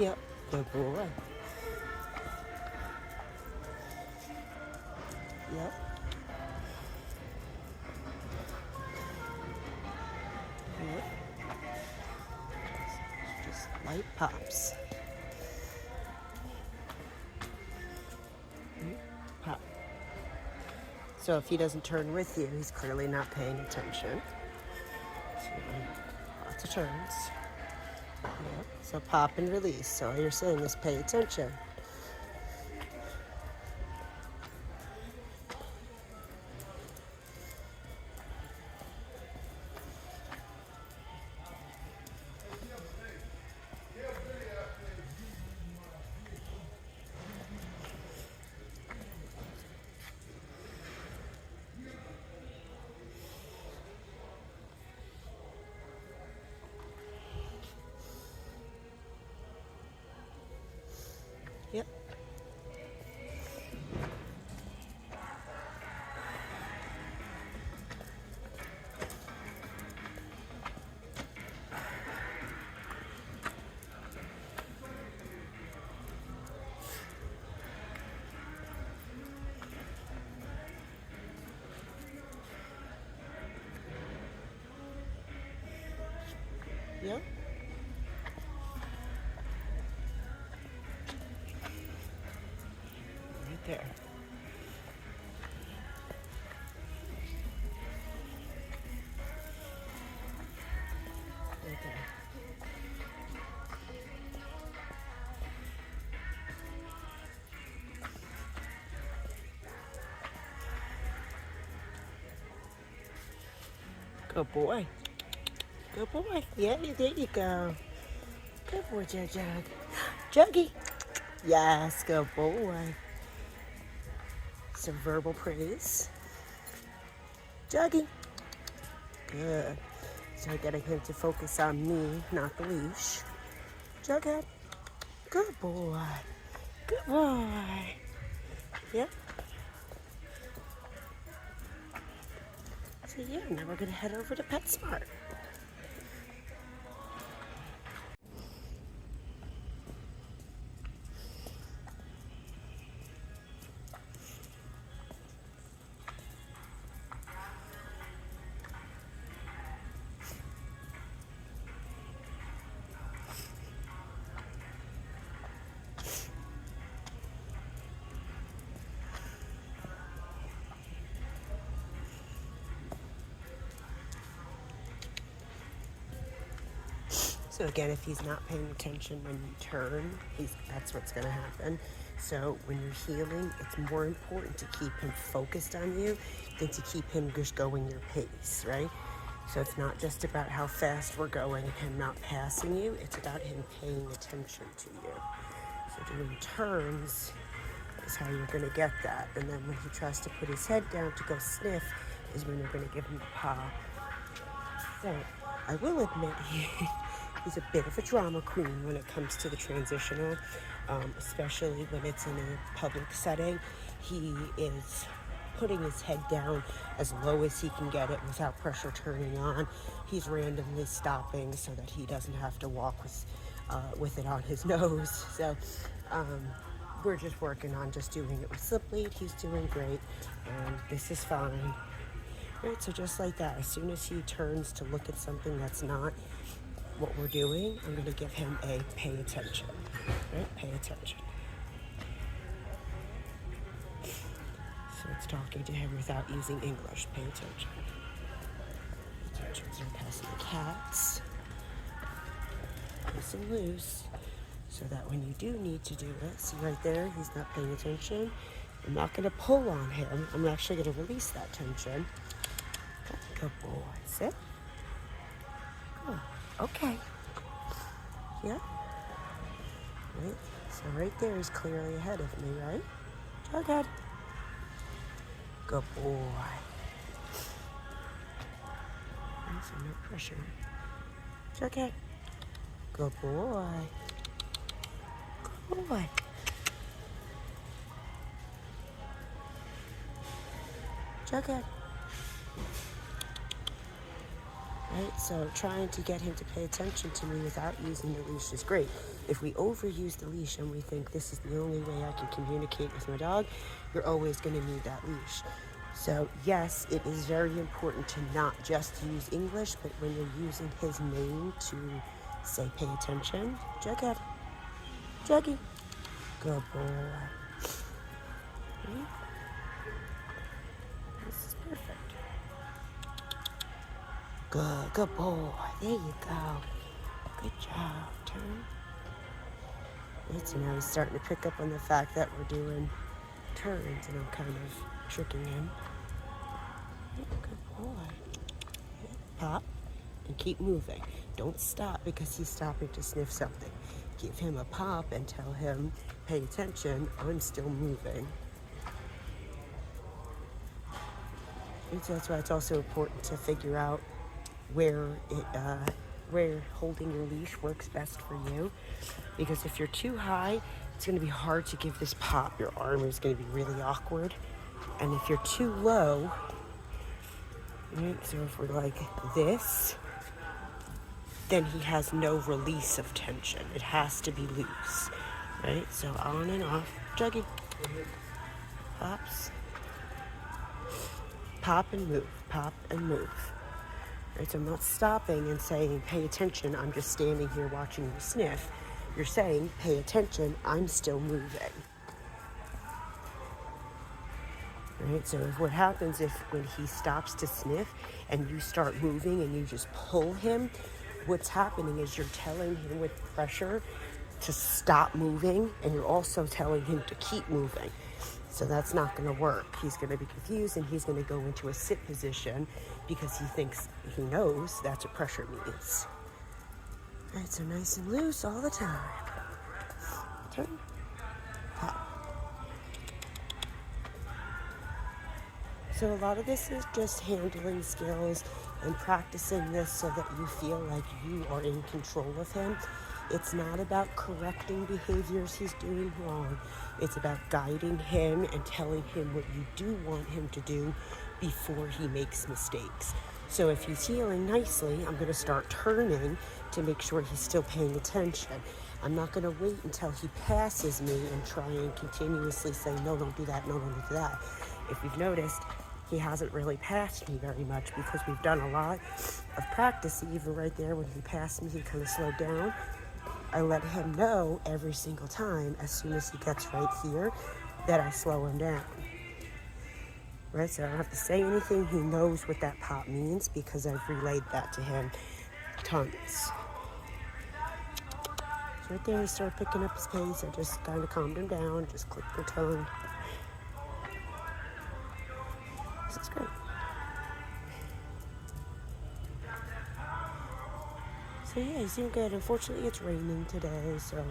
Yep, good boy. Yep. Yep. Just light pops. Pop. So if he doesn't turn with you, he's clearly not paying attention. So lots of turns. Yep. So pop and release. So all you're saying is pay attention. Yep. Yep. Right there. Right there. Good boy. Good boy. Yeah, there you go. Good boy, Jug. Juggy. Yes, good boy. Some verbal praise. Juggy. Good. So getting him to focus on me, not the leash. Jughead. Good boy. Good boy. Yep. So yeah, now we're gonna head over to PetSmart. So again, if he's not paying attention when you turn, that's what's going to happen. So when you're healing, it's more important to keep him focused on you than to keep him just going your pace, right? So it's not just about how fast we're going and him not passing you, it's about him paying attention to you. So doing turns is how you're going to get that. And then when he tries to put his head down to go sniff is when you're going to give him the paw. So I will admit he's a bit of a drama queen when it comes to the transitional, especially when it's in a public setting. He is putting his head down as low as he can get it without pressure turning on. He's randomly stopping so that he doesn't have to walk with it on his nose. So we're just working on just doing it with slip lead. He's doing great, and this is fine. Right, so just like that, as soon as he turns to look at something that's not what we're doing, I'm going to give him a pay attention. Right, pay attention. So it's talking to him without using English. Pay attention. Attention. So I'm passing the cats. Nice and loose. So that when you do need to do it, see right there, he's not paying attention. I'm not going to pull on him. I'm actually going to release that tension. Good boy. Sit. Good. Okay. Yeah. Right. So right there is clearly ahead of me, right? Jughead. Good boy. So no pressure. Jughead. Good boy. Good boy. Jughead. right? So trying to get him to pay attention to me without using the leash is great. If we overuse the leash and we think this is the only way I can communicate with my dog, you're always going to need that leash. So yes, it is very important to not just use English, but when you're using his name to say pay attention, Jughead, Juggy, good boy. Right? This is perfect. Good boy. There you go. Good job, turn. Right, so now he's starting to pick up on the fact that we're doing turns and I'm kind of tricking him. Right, good boy. Right, pop and keep moving. Don't stop because he's stopping to sniff something. Give him a pop and tell him, pay attention, I'm still moving. And so that's why it's also important to figure out where holding your leash works best for you. Because if you're too high, it's going to be hard to give this pop. Your arm is going to be really awkward. And if you're too low, right, so if we're like this, then he has no release of tension. It has to be loose, right? So on and off, Juggy, pops, pop and move, pop and move. Right, so I'm not stopping and saying, pay attention, I'm just standing here watching you sniff. You're saying, pay attention, I'm still moving. Right, so what happens if when he stops to sniff and you start moving and you just pull him, what's happening is you're telling him with pressure to stop moving and you're also telling him to keep moving. So that's not going to work. He's going to be confused and he's going to go into a sit position because he knows that's what pressure means. All right, so nice and loose all the time. Turn, pop. So a lot of this is just handling skills and practicing this so that you feel like you are in control of him. It's not about correcting behaviors he's doing wrong. It's about guiding him and telling him what you do want him to do before he makes mistakes. So if he's healing nicely, I'm going to start turning to make sure he's still paying attention. I'm not going to wait until he passes me and try and continuously say, no, don't do that, no, don't do that. If you've noticed, he hasn't really passed me very much because we've done a lot of practice. Even right there when he passed me, he kind of slowed down. I let him know every single time as soon as he gets right here that I slow him down. Right, so I don't have to say anything. He knows what that pop means because I've relayed that to him tons. So right there, he started picking up his pace. I just kind of calmed him down, just clicked the tongue. This is great. So yeah, he's doing good. Unfortunately, it's raining today, so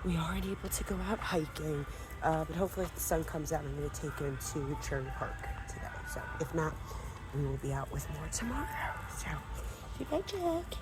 we aren't able to go out hiking. But hopefully if the sun comes out, I'm going to take him to Cherry Park today. So if not, we will be out with more tomorrow. So, you bet, Jack.